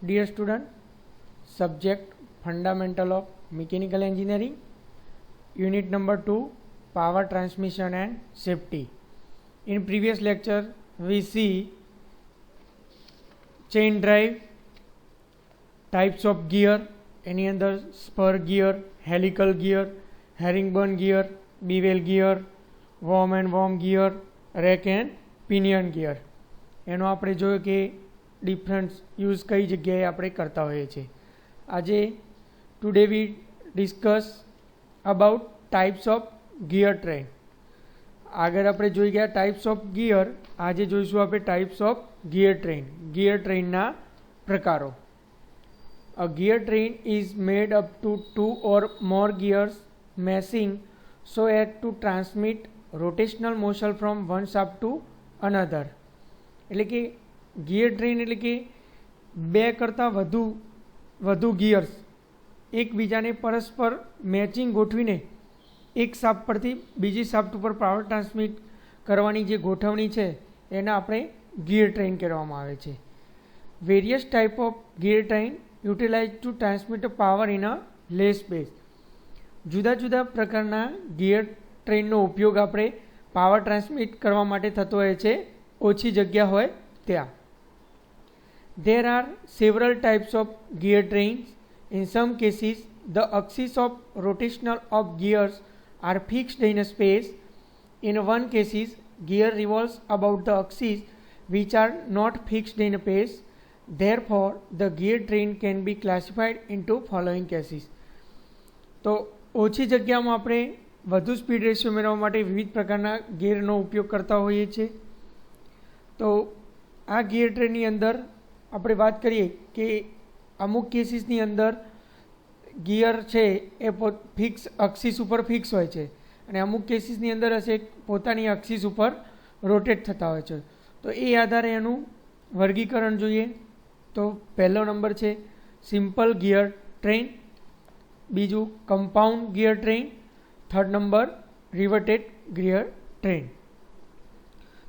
Dear student, subject Fundamental of Mechanical Engineering, Unit number 2, Power Transmission and Safety. In previous lecture, we see chain drive, types of gear, any other spur gear, helical gear, herringbone gear, bevel gear, worm and worm gear, rack and pinion gear. એનો આપણે જોયું કે difference use કઈ જગ્યાએ આપણે કરતા હોઈએ છીએ. આજે today we discuss about types of gear train. આગળ આપણે જોઈ ગયા ટાઈપ્સ ઓફ ગિયર, આજે જોઈશું આપણે types of gear train. Gear ટ્રેનના પ્રકારો. A gear train is made up to 2 or more gears meshing so as to transmit rotational motion from one shaft to another. એટલે કે ગિયર ટ્રેન એટલે કે બે કરતાં વધુ ગિયર્સ એકબીજાને પરસ્પર મેચિંગ ગોઠવીને એક શાફ્ટ પરથી બીજી શાફ્ટ ઉપર પાવર ટ્રાન્સમિટ કરવાની જે ગોઠવણી છે એને આપણે ગિયર ટ્રેન કહેવામાં આવે છે. Various type of gear train utilize to transmit power in a less space. જુદા જુદા પ્રકારના ગિયર ટ્રેનનો ઉપયોગ આપણે પાવર ટ્રાન્સમિટ કરવા માટે થતો હોય છે ઓછી જગ્યા હોય ત્યાં. There are several types of gear trains. In some cases, the axis of rotational of gears are fixed in a space. In one cases, gear revolves about the axis which are not fixed in a space. Therefore, the gear train can be classified into following cases. તો ઓછી જગ્યામાં આપણે વધુ speed ratio મેળવવા માટે વિવિધ પ્રકારના ગિયરનો ઉપયોગ કરતા હોઈએ છીએ. તો આ ગિયર ટ્રેનની અંદર આપણે વાત કરીએ કે અમુક કેસીસની અંદર ગિયર છે એ ફિક્સ અક્સિસ ઉપર ફિક્સ હોય છે અને અમુક કેસીસની અંદર હશે પોતાની અક્સિસ ઉપર રોટેટ થતા હોય છે. તો એ આધારે એનું વર્ગીકરણ જોઈએ. તો પહેલો નંબર છે સિમ્પલ ગિયર ટ્રેન, બીજું compound gear train, third number reverted gear train.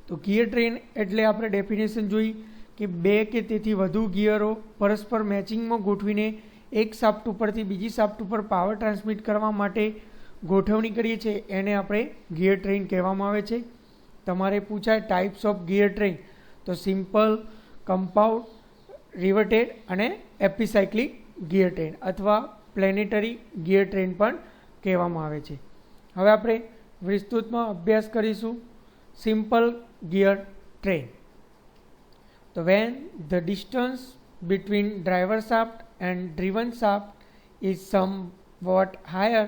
તો ગિયર ટ્રેન એટલે આપણે ડેફિનેશન જોઈ કે બે કે તેથી વધુ ગિયરો પરસ્પર મેચિંગમાં ગોઠવીને એક શાફ્ટ ઉપરથી બીજી શાફ્ટ ઉપર પાવર ટ્રાન્સમિટ કરવા માટે ગોઠવણી કરીએ છીએ એને આપણે ગિયર ટ્રેન કહેવામાં આવે છે. તમારે પૂછાય ટાઈપ્સ ઓફ ગિયર ટ્રેન તો સિમ્પલ, કમ્પાઉન્ડ, રિવર્ટેડ અને એપિસાયક્લિક ગિયર ટ્રેન અથવા પ્લેનેટરી ગિયર ટ્રેન પણ કહેવામાં આવે છે. હવે આપણે વિસ્તૃતમાં અભ્યાસ કરીશું simple gear train. So when the distance between driver shaft and driven shaft is somewhat higher,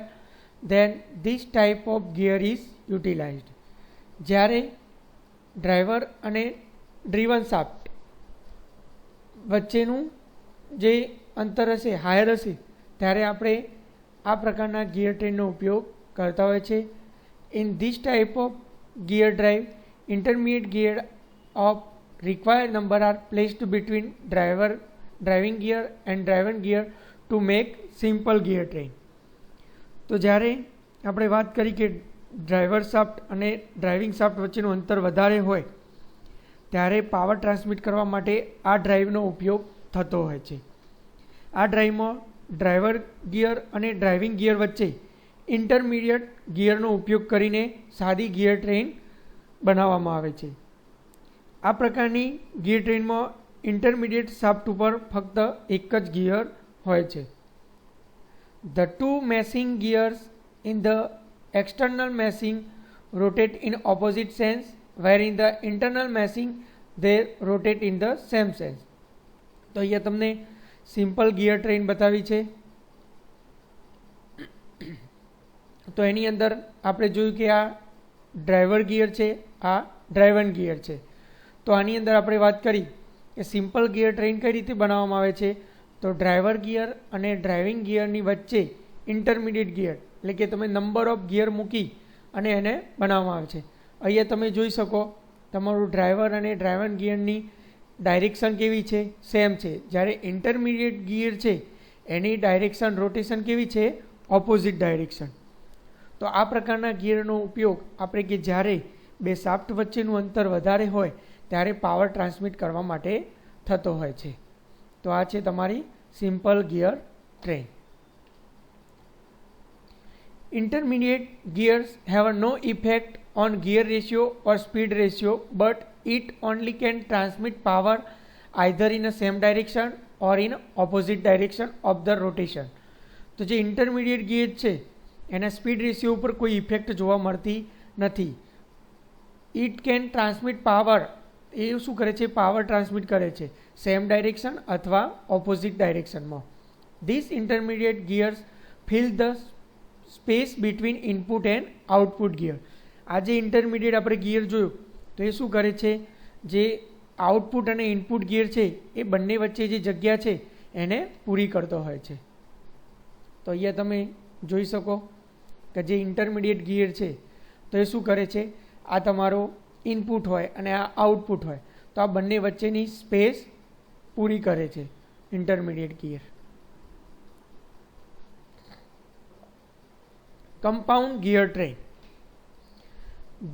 then this type of gear is utilized. જ્યારે ડ્રાઈવર અને ડ્રીવન શાફ્ટ વચ્ચેનું જે અંતર હશે હાયર હશે ત્યારે આપણે આ પ્રકારના ગિયર ટ્રેનનો ઉપયોગ કરતા હોય છે. In this type of gear drive, intermediate gear of required number are placed between driving gear and driven gear to make simple gear train. તો જ્યારે આપણે વાત કરી કે ડ્રાઈવર શાફ્ટ અને ડ્રાઇવિંગ શાફ્ટ વચ્ચેનું અંતર વધારે હોય ત્યારે પાવર ટ્રાન્સમિટ કરવા માટે આ ડ્રાઈવનો ઉપયોગ થતો હોય છે. આ ડ્રાઈવમાં ડ્રાઈવર ગિયર અને ડ્રાઇવિંગ ગિયર વચ્ચે ઇન્ટરમીડિયેટ ગિયરનો ઉપયોગ કરીને સાદી ગિયર ટ્રેન બનાવવામાં આવે છે. આ પ્રકારની ગિયર ટ્રેનમાં ઇન્ટરમીડિયેટ શાફ્ટ ઉપર ફક્ત એક જ ગિયર હોય છે. The two meshing gears in the external meshing rotate in opposite sense, where in the internal meshing they rotate in the same sense. તો અહીંયા તમને સિમ્પલ ગિયર ટ્રેન બતાવી છે. તો એની અંદર આપણે જોયું કે આ ડ્રાઈવર ગિયર છે, આ ડ્રાઇવન ગિયર છે. તો આની અંદર આપણે વાત કરી કે સિમ્પલ ગિયર ટ્રેન કઈ રીતે બનાવવામાં આવે છે. તો ડ્રાઈવર ગિયર અને ડ્રાઇવિંગ ગિયરની વચ્ચે ઇન્ટરમીડિયેટ ગિયર એટલે કે તમે નંબર ઓફ ગિયર મૂકી અને એને બનાવવામાં આવે છે. અહીંયા તમે જોઈ શકો તમારું ડ્રાઈવર અને ડ્રાઇવન ગિયરની ડાયરેક્શન કેવી છે, સેમ છે. જ્યારે ઇન્ટરમીડિયેટ ગિયર છે એની ડાયરેક્શન રોટેશન કેવી છે, ઓપોઝિટ ડાયરેક્શન. તો આ પ્રકારના ગિયરનો ઉપયોગ આપણે કે જ્યારે બે શાફ્ટ વચ્ચેનું અંતર વધારે હોય ત્યારે પાવર ટ્રાન્સમિટ કરવા માટે થતો હોય છે. તો આ છે તમારી simple gear train. Intermediate gears have no effect on gear ratio or speed ratio, but it only can transmit power either in a same direction or in opposite direction of the rotation. તો જે intermediate gear છે એના speed ratio ઉપર કોઈ effect જોવા મળતી નથી. It can transmit power, એ શું કરે છે, પાવર ટ્રાન્સમિટ કરે છે સેમ ડાયરેક્શન અથવા ઓપોઝિટ ડાયરેક્શનમાં. This intermediate gears fill the space between input and output gear. આ જે ઇન્ટરમીડિયેટ આપણે ગિયર જોયું તો એ શું કરે છે, જે આઉટપુટ અને ઇનપુટ ગિયર છે એ બંને વચ્ચે જે જગ્યા છે એને પૂરી કરતો હોય છે. તો અહીંયા તમે જોઈ શકો કે જે ઇન્ટરમીડિયેટ ગિયર છે તો એ શું કરે છે, આ તમારો ઇનપુટ હોય અને આ આઉટપુટ હોય તો આ બંને વચ્ચેની સ્પેસ પૂરી કરે છે intermediate gear. Compound gear train.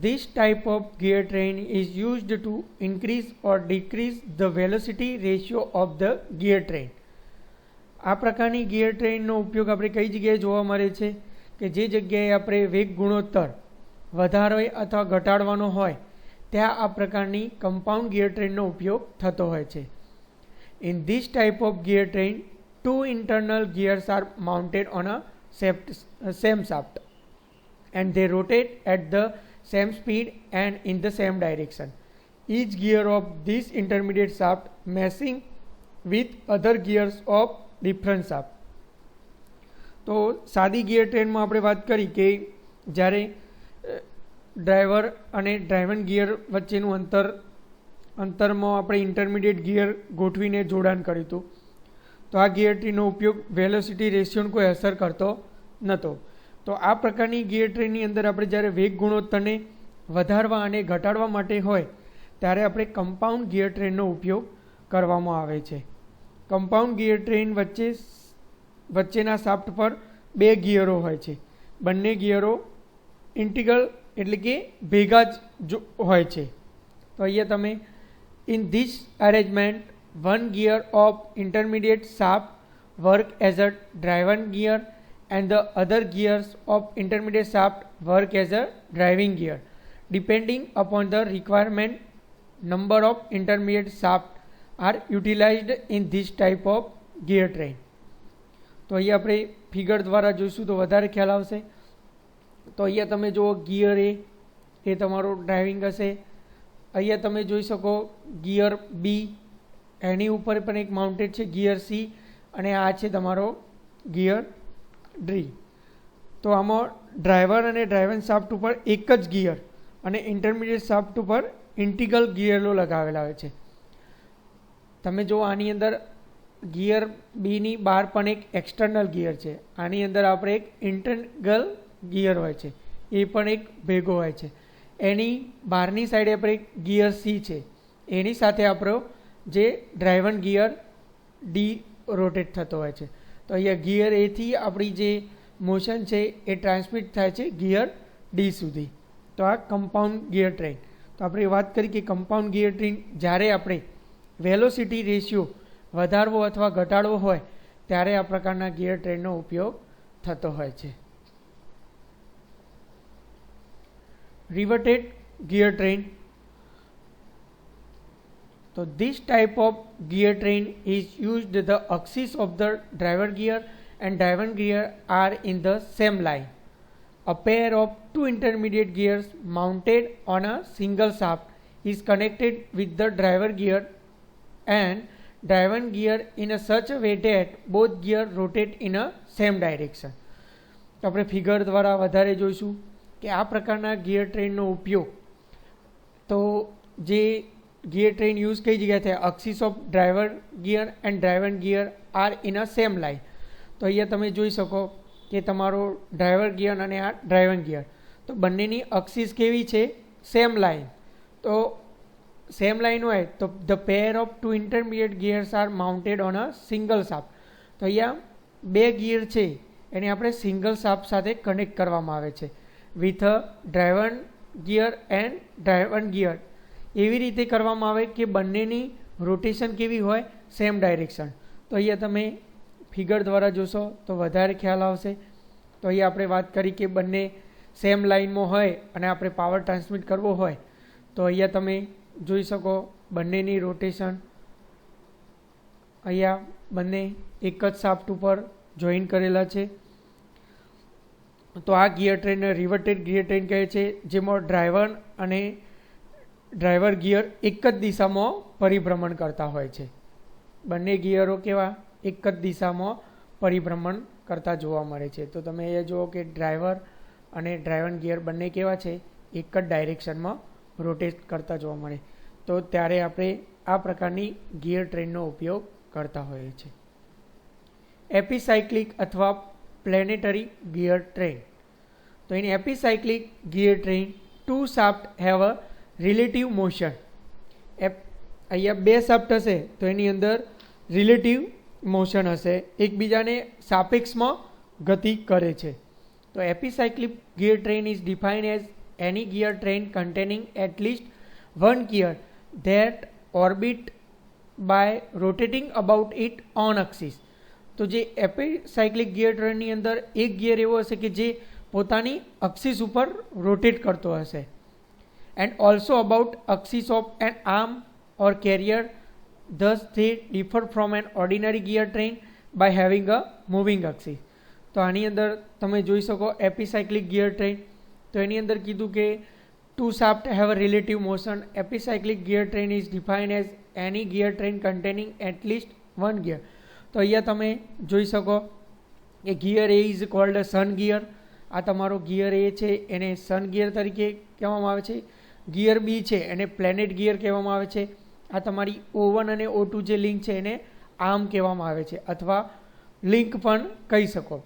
This type of gear train is used to increase or decrease the velocity ratio of the gear train. આ પ્રકારની ગિયર ટ્રેનનો ઉપયોગ આપણે કઈ જગ્યાએ જોવા મળે છે કે જે જગ્યાએ આપણે વેગ ગુણોત્તર વધારવા અથવા ઘટાડવાનો હોય ત્યાં આ પ્રકારની કમ્પાઉન્ડ ગિયર ટ્રેનનો ઉપયોગ થતો હોય છે. In this type of gear train, two internal gears are mounted on a same shaft and they rotate at the same speed and in the same direction. Each gear of this intermediate shaft meshing with other gears of different shaft. તો સાદી gear ટ્રેનમાં આપણે વાત કરી કે જ્યારે driver અને driven gear વચ્ચેનું અંતરમાં આપણે ઇન્ટરમીડિયેટ ગિયર ગોઠવીને જોડાણ કર્યું હતું. તો આ ગિયર ટ્રેનનો ઉપયોગ વેલોસિટી રેશિયોને કોઈ અસર કરતો નહોતો. તો આ પ્રકારની ગિયર ટ્રેનની અંદર આપણે જ્યારે વેગ ગુણોત્તરને વધારવા અને ઘટાડવા માટે હોય ત્યારે આપણે કમ્પાઉન્ડ ગિયર ટ્રેનનો ઉપયોગ કરવામાં આવે છે. કમ્પાઉન્ડ ગિયર ટ્રેન વચ્ચેના શાફ્ટ પર બે ગિયરો હોય છે. બંને ગિયરો ઇન્ટિગ્રલ એટલે કે ભેગા જ હોય છે. તો અહીંયા તમે in this arrangement one gear of intermediate shaft work as a driven gear and the other gears of intermediate shaft work as a driving gear depending upon the requirement. Number of intermediate shaft are utilized in this type of gear train. તો અહીંયા આપણે figure દ્વારા જોઈશું તો વધારે ખ્યાલ આવશે. તો અહીંયા તમે જુઓ ગિયર એ તમારો ડ્રાઇવિંગ હશે. અહીંયા તમે જોઈ શકો ગિયર બી, એની ઉપર પણ એક માઉન્ટેડ છે ગિયર સી, અને આ છે તમારો ગિયર ડી. તો આમાં ડ્રાઈવર અને ડ્રાઇવન શાફ્ટ ઉપર એક જ ગિયર અને ઇન્ટરમીડિયેટ શાફ્ટ ઉપર ઇન્ટિગ્રલ ગિયરો લગાવેલા હોય છે. તમે જો આની અંદર ગિયર બીની બહાર પણ એક એક્સટર્નલ ગિયર છે, આની અંદર આપણે એક ઇન્ટિગ્રલ ગિયર હોય છે એ પણ એક ભેગો હોય છે. એની બહારની સાઈડે આપણે એક ગિયર સી છે, એની સાથે આપણો જે ડ્રાઇવન ગિયર ડી રોટેટ થતો હોય છે. તો અહીંયા ગિયર એથી આપણી જે મોશન છે એ ટ્રાન્સમિટ થાય છે ગિયર ડી સુધી. તો આ કમ્પાઉન્ડ ગિયર ટ્રેન. તો આપણે વાત કરી કે કમ્પાઉન્ડ ગિયર ટ્રેન જ્યારે આપણે વેલોસિટી રેશિયો વધારવો અથવા ઘટાડવો હોય ત્યારે આ પ્રકારના ગિયર ટ્રેનનો ઉપયોગ થતો હોય છે. Reverted gear train. So this type of gear train is used the axis of the driver gear and driven gear are in the same line. A pair of two intermediate gears mounted on a single shaft is connected with the driver gear and driven gear in a such a way that both gears rotate in a same direction. તો આપણે figure દ્વારા વધારે જોઈશું કે આ પ્રકારના gear ટ્રેનનો ઉપયોગ તો જે gear train use કઈ જગ્યાએ થાય, axis of driver gear and driven gear are in a same line. તો અહીંયા તમે જોઈ શકો કે તમારો ડ્રાઈવર ગિયર અને આ ડ્રાઇવન ગિયર તો બંનેની અક્સિસ કેવી છે, સેમ લાઇન. તો સેમ લાઇન હોય તો the pair of two intermediate gears are mounted on a single shaft. તો અહીંયા બે ગિયર છે એને આપણે સિંગલ શાફ્ટ સાથે કનેક્ટ કરવામાં આવે છે with a driven gear and driven gear. એવી રીતે કરવામાં આવે કે બંનેની રોટેશન કેવી હોય, સેમ ડાયરેક્શન. તો અહીંયા તમે ફિગર દ્વારા જોશો તો વધારે ખ્યાલ આવશે. તો અહીંયા આપણે વાત કરી કે બંને સેમ લાઇનમાં હોય અને આપણે પાવર ટ્રાન્સમિટ કરવો હોય તો અહીંયા તમે જોઈ શકો બંનેની રોટેશન અહીંયા બંને એક જ શાફ્ટ ઉપર જોઈન કરેલા છે. તો આ ગિયર ટ્રેનને રિવર્ટેડ ગિયર ટ્રેન કહે છે, જેમાં ડ્રાઈવર ગિયર એક જ દિશામાં પરિભ્રમણ કરતા હોય છે. બંને ગિયરો કેવા એક જ દિશામાં પરિભ્રમણ કરતા જોવા મળે છે. તો તમે એ જુઓ કે ડ્રાઈવર અને ડ્રાઈવર ગિયર બંને કેવા છે એક જ ડાયરેક્શનમાં રોટેટ કરતા જોવા મળે. તો ત્યારે આપણે આ પ્રકારની ગિયર ટ્રેનનો ઉપયોગ કરતા હોઈએ છીએ. એપિસાયક્લિક અથવા પ્લેનેટરી ગિયર ટ્રેન. તો એની epicyclic gear train two shaft have a relative motion. અહીંયા બે શાફ્ટ હશે તો એની અંદર રિલેટિવ મોશન હશે, એકબીજાને સાપેક્ષમાં ગતિ કરે છે. તો epicyclic gear train is defined as any gear train containing at least one gear that orbit by rotating about it on axis. તો જે એપિસાયક્લિક ગિયર ટ્રેનની અંદર એક ગિયર એવો હશે કે જે પોતાની અક્સિસ ઉપર રોટેટ કરતો હશે, and also about axis of an arm or carrier. Thus they differ from an ordinary gear train by having a moving axis. તો આની અંદર તમે જોઈ શકો એપિસાયક્લિક ગિયર ટ્રેન. તો એની અંદર કીધું કે two shaft have a relative motion. Epicyclic gear train is defined as any gear train containing at least one gear. તો અહીંયા તમે જોઈ શકો કે gear A is called sun gear. આ તમારો ગિયર એ છે એને સન ગિયર તરીકે કહેવામાં આવે છે. ગિયર બી છે એને પ્લેનેટ ગિયર કહેવામાં આવે છે. આ તમારી O1 અને O2 જે લિંક છે એને આર્મ કહેવામાં આવે છે અથવા લિંક પણ કહી શકો.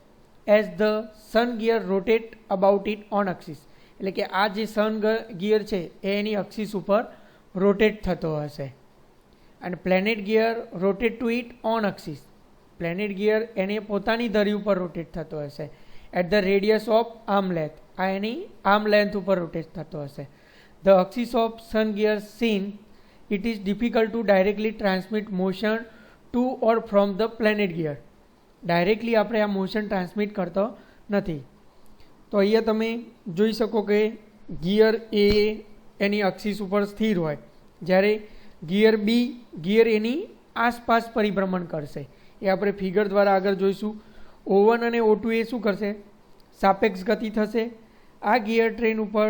As the sun gear rotate about it on axis. એટલે કે આ જે સન ગિયર છે એ એની અક્સિસ ઉપર રોટેટ થતો હશે. અને planet gear rotate to it on axis. Planet gear એને પોતાની ધરી ઉપર રોટેટ થતો હશે at the radius of arm length. આ એની આર્મ લેન્થ ઉપર રોટેટ થતો હશે. The axis of sun gear seen it is difficult to directly transmit motion to or from the planet gear. Directly આપણે આ મોશન ટ્રાન્સમિટ કરતો નથી. તો અહીંયા તમે જોઈ શકો કે ગિયર એ એની અક્સિસ ઉપર સ્થિર હોય, જ્યારે ગિયર એની આસપાસ પરિભ્રમણ કરશે. એ આપણે ફિગર દ્વારા આગળ જોઈશું. O1 અને O2 એ શું કરશે? સાપેક્ષ ગતિ થશે. આ ગિયર ટ્રેન ઉપર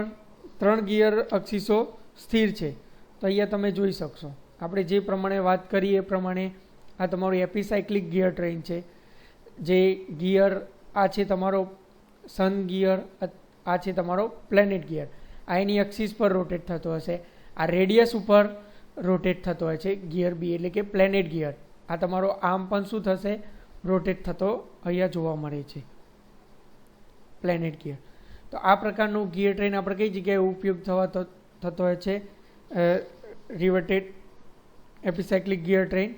3 ગિયર અક્સિસો સ્થિર છે. તો અહીંયા તમે જોઈ શકશો આપણે જે પ્રમાણે વાત કરી એ પ્રમાણે આ તમારું એપિસાયક્લિક ગિયર ટ્રેન છે. જે ગિયર આ છે તમારો સન ગિયર, આ છે તમારો પ્લેનેટ ગિયર. આ એની એક્સિસ પર રોટેટ થતો હશે. આ રેડિયસ ઉપર રોટેટ થતો હોય છે ગિયર બી એટલે કે પ્લેનેટ ગિયર. આ તમારો આર્મ પણ શું થશે? રોટેટ થતો અહીંયા જોવા મળે છે પ્લેનેટ ગિયર. તો આ પ્રકારનું ગિયર ટ્રેન આપણે કઈ જગ્યાએ ઉપયોગ થતો હોય છે? રિવર્ટેડ એપિસાયક્લિક ગિયર ટ્રેન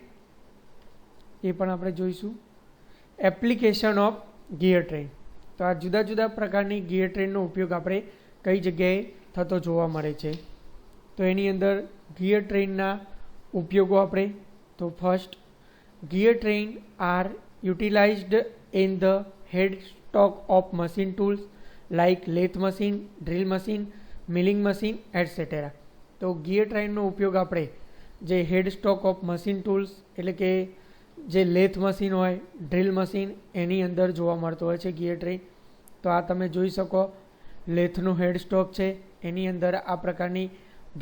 એ પણ આપણે જોઈશું. Application of gear train. તો આ જુદા જુદા પ્રકારની ગિયર ટ્રેનનો ઉપયોગ આપણે કઈ જગ્યાએ થતો જોવા મળે છે. તો એની અંદર ગિયર ટ્રેનના ઉપયોગો આપણે તો first, gear train are utilized in the head stock of machine tools like lathe machine, drill machine, milling machine etcetera. તો ગિયર ટ્રેનનો ઉપયોગ આપણે જે head stock of machine tools એટલે કે જે લેથ મશીન હોય, ડ્રિલ મશીન એની અંદર જોવા મળતો હોય છે ગિયર ટ્રેન. તો આ તમે જોઈ શકો લેથનું હેડ સ્ટોક છે એની અંદર આ પ્રકારની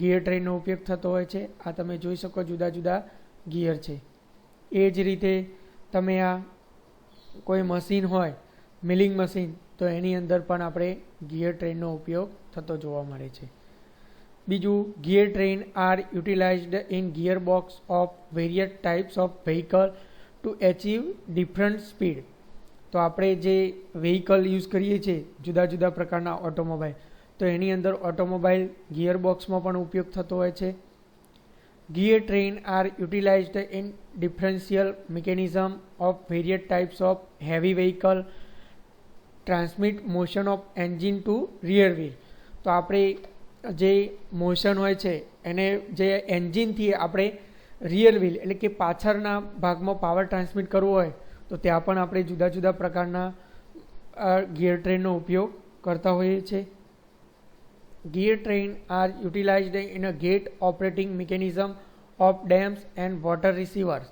ગિયર ટ્રેનનો ઉપયોગ થતો હોય છે. આ તમે જોઈ શકો જુદા જુદા ગિયર છે. એ જ રીતે તમે આ કોઈ મશીન હોય મિલિંગ મશીન તો એની અંદર પણ આપણે ગિયર ટ્રેનનો ઉપયોગ થતો જોવા મળે છે. બીજું, gear train are utilized in gear box of various types of vehicle to achieve different speed. તો આપણે જે વ્હીકલ યુઝ કરીએ છીએ જુદા જુદા પ્રકારના ઓટોમોબાઈલ, તો એની અંદર ઓટોમોબાઈલ ગિયર બોક્સમાં પણ ઉપયોગ થતો હોય છે. Gear train are utilized in differential mechanism of various types of heavy vehicle transmit motion of engine to rear wheel. તો આપણે જે મોશન હોય છે એને જે એન્જિનથી આપણે રિયર વ્હીલ એટલે કે પાછળના ભાગમાં પાવર ટ્રાન્સમિટ કરવો હોય તો ત્યાં પણ આપણે જુદા જુદા પ્રકારના ગિયર ટ્રેનનો ઉપયોગ કરતા હોઈએ છીએ. Gear train are utilized in a gate operating mechanism of dams and water receivers.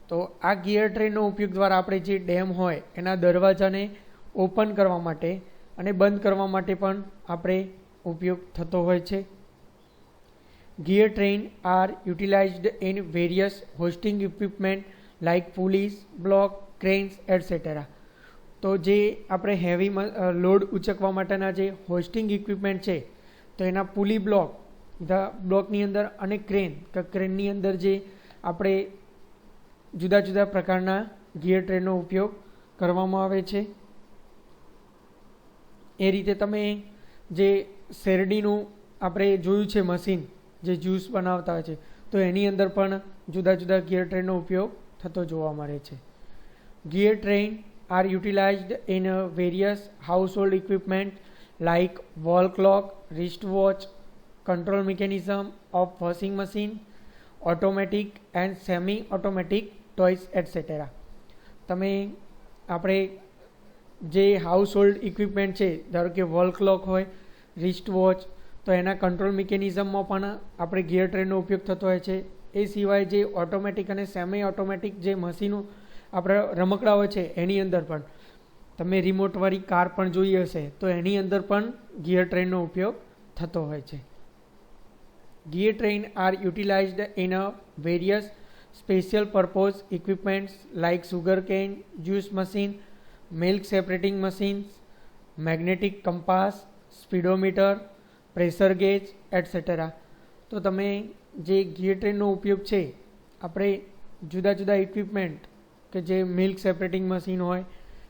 તો આ ગિયર ટ્રેનનો ઉપયોગ દ્વારા આપણે જે ડેમ હોય એના દરવાજાને ઓપન કરવા માટે અને બંધ કરવા માટે પણ આપણે ઉપયોગ થતો હોય છે. Gear train are utilized in various hoisting equipment like pulleys, block, cranes etcetera. તો જે આપણે હેવી લોડ ઉચકવા માટેના જે હોસ્ટિંગ ઇક્વિપમેન્ટ છે તો એના પુલી બ્લોકની અંદર અને ક્રેનની અંદર જે આપણે જુદા જુદા પ્રકારના ગિયર ટ્રેનનો ઉપયોગ કરવામાં આવે છે. એ રીતે તમે જે શેરડીનું આપણે જોયું છે મશીન જે જ્યુસ બનાવતા હોય છે તો એની અંદર પણ જુદા જુદા ગિયર ટ્રેનનો ઉપયોગ થતો જોવા મળે છે. Gear train are utilized in various household equipment like wall clock, wrist watch, control mechanism of washing machine, automatic and semi automatic toys etcetera. તમે આપણે જે હાઉસહોલ્ડ ઇક્વિપમેન્ટ છે ધારો કે વોલ ક્લોક હોય, રિસ્ટ વોચ, તો એના કંટ્રોલ મિકેનિઝમમાં પણ આપણે ગિયર ટ્રેનનો ઉપયોગ થતો હોય છે. એ સિવાય જે ઓટોમેટિક અને સેમી ઓટોમેટિક જે મશીનો આપણે રમકડા હોય છે એની અંદર પણ તમે રિમોટવાળી કાર પણ જોઈ હશે તો એની અંદર પણ ગિયર ટ્રેનનો ઉપયોગ થતો હોય છે. Gear train are utilized in a various special purpose equipments like sugar cane juice machine, milk separating machines, magnetic compass, speedometer, pressure gauge etcetera. તો તમે જે ગિયર ટ્રેનનો ઉપયોગ છે આપણે જુદા જુદા ઇક્વિપમેન્ટ કે જે મિલ્ક સેપરેટિંગ મશીન હોય,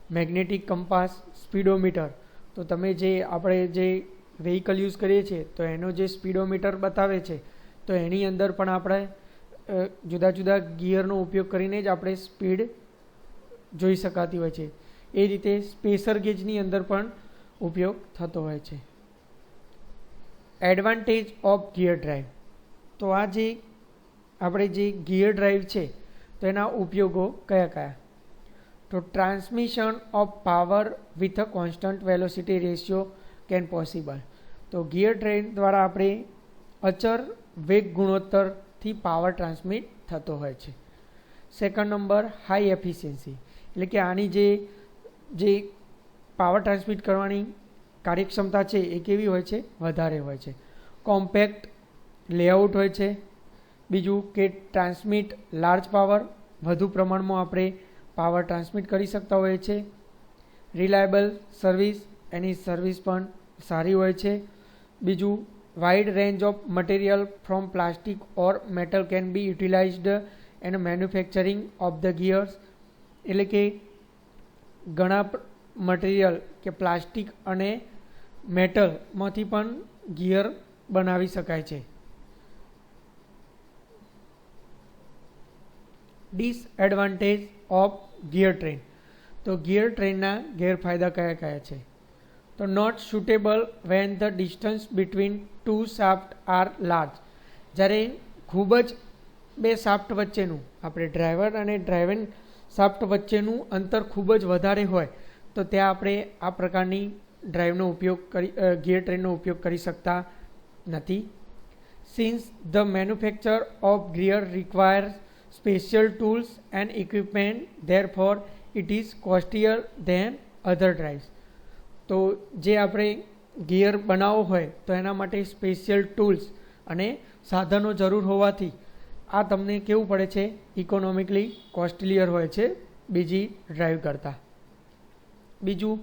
મેગ્નેટિક કમ્પાસ, સ્પીડોમીટર, તો તમે જે આપણે જે વ્હીકલ યુઝ કરીએ છીએ તો એનો જે સ્પીડોમીટર બતાવે છે તો એની અંદર પણ આપણે જુદા જુદા ગિયરનો ઉપયોગ કરીને જ આપણે સ્પીડ જોઈ શકાતી હોય છે. એ રીતે સ્પેસર ગેજની અંદર પણ ઉપયોગ થતો હોય છે. Advantage of gear drive. તો આ જે આપણે જે ગિયર ડ્રાઈવ છે તો એના ઉપયોગો કયા કયા? તો transmission of power with a constant velocity ratio can possible. તો ગિયર ટ્રેન દ્વારા આપણે અચર વેગ ગુણોત્તરથી પાવર ટ્રાન્સમિટ થતો હોય છે. સેકન્ડ નંબર, હાઈ એફિશિયન્સી, એટલે કે આની જે પાવર ટ્રાન્સમિટ કરવાની કાર્યક્ષમતા છે એ કેવી હોય છે? વધારે હોય છે. કોમ્પેક્ટ લેઆઉટ હોય છે. બીજું કે ટ્રાન્સમિટ લાર્જ પાવર, વધુ પ્રમાણમાં આપણે પાવર ટ્રાન્સમિટ કરી શકતા હોઈએ છીએ. રિલાયબલ સર્વિસ, એની સર્વિસ પણ સારી હોય છે. બીજું, wide range of material from plastic or metal can be યુટિલાઇઝડ and manufacturing of the gears, એટલે કે ઘણા મટીરિયલ કે પ્લાસ્ટિક અને મેટલમાંથી પણ ગિયર બનાવી શકાય છે. Disadvantage of gear train. તો ગિયર ટ્રેનના ગેરફાયદા કયા કયા છે? તો not suitable when the distance between two shaft are large. જ્યારે ખૂબ જ બે શાફ્ટ વચ્ચેનું આપણે ડ્રાઈવર અને ડ્રાઇવિંગ શાફ્ટ વચ્ચેનું અંતર ખૂબ જ વધારે હોય તો ત્યાં આપણે આ પ્રકારની ડ્રાઈવનો ઉપયોગ ગિયર ટ્રેનનો ઉપયોગ કરી શકતા નથી. Since the manufacture of gear require special tools and equipment, therefore it is costlier than other drives. તો જે આપણે ગિયર બનાવવો હોય તો એના માટે સ્પેશિયલ ટૂલ્સ અને સાધનો જરૂર હોવાથી આ તમને કેવું પડે છે? ઇકોનોમિકલી કોસ્ટલીયર હોય છે બીજી ડ્રાઈવ કરતાં. બીજું,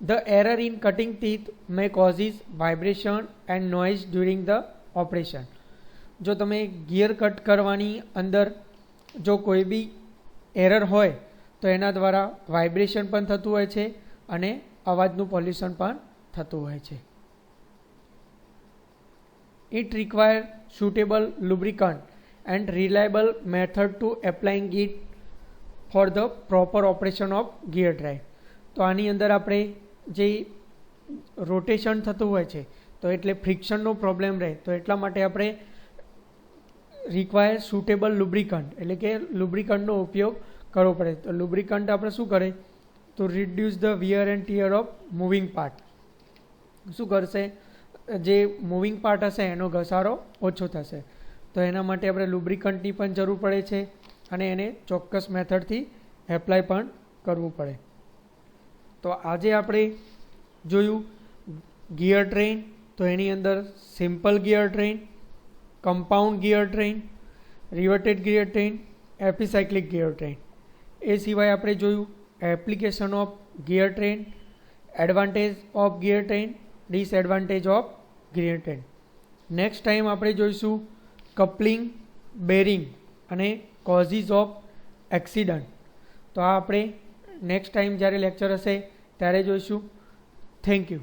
the error in cutting teeth May causes vibration and noise during the operation. જો તમે ગિયર કટ કરવાની અંદર જો કોઈ બી એરર હોય તો એના દ્વારા વાઇબ્રેશન પણ થતું હોય છે અને અવાજનું પોલ્યુશન પણ થતું હોય છે. It require suitable lubricant and reliable method to applying it for the proper operation of gear drive. તો આની અંદર આપણે જે રોટેશન થતું હોય છે તો એટલે ફ્રિક્શનનો પ્રોબ્લેમ રહે તો એટલા માટે આપણે રિક્વાયર સુટેબલ લુબ્રિકન્ટ, એટલે કે લુબ્રિકન્ટનો ઉપયોગ કરવો પડે. તો લુબ્રિકન્ટ આપણે શું કરે તો reduce the wear and tear of moving part. શું કરશે, જે મૂવિંગ પાર્ટ હશે એનો ઘસારો ઓછો થશે. તો એના માટે આપણે લુબ્રિકન્ટની પણ જરૂર પડે છે અને એને ચોક્કસ મેથડથી એપ્લાય પણ કરવું પડે. તો આજે આપણે જોયું ગિયર ટ્રેન. તો એની અંદર simple gear train, compound gear train, reverted gear train, epicyclic gear train. એ સિવાય આપણે જોયું application of gear train, advantage of gear train, disadvantage of gear train. Next time આપણે જોઈશું કપલિંગ, બેરિંગ અને કોઝિસ ઓફ એક્સિડન્ટ. તો આ આપણે નેક્સ્ટ ટાઈમ જ્યારે લેક્ચર હશે ત્યારે જોઈશું. Thank you.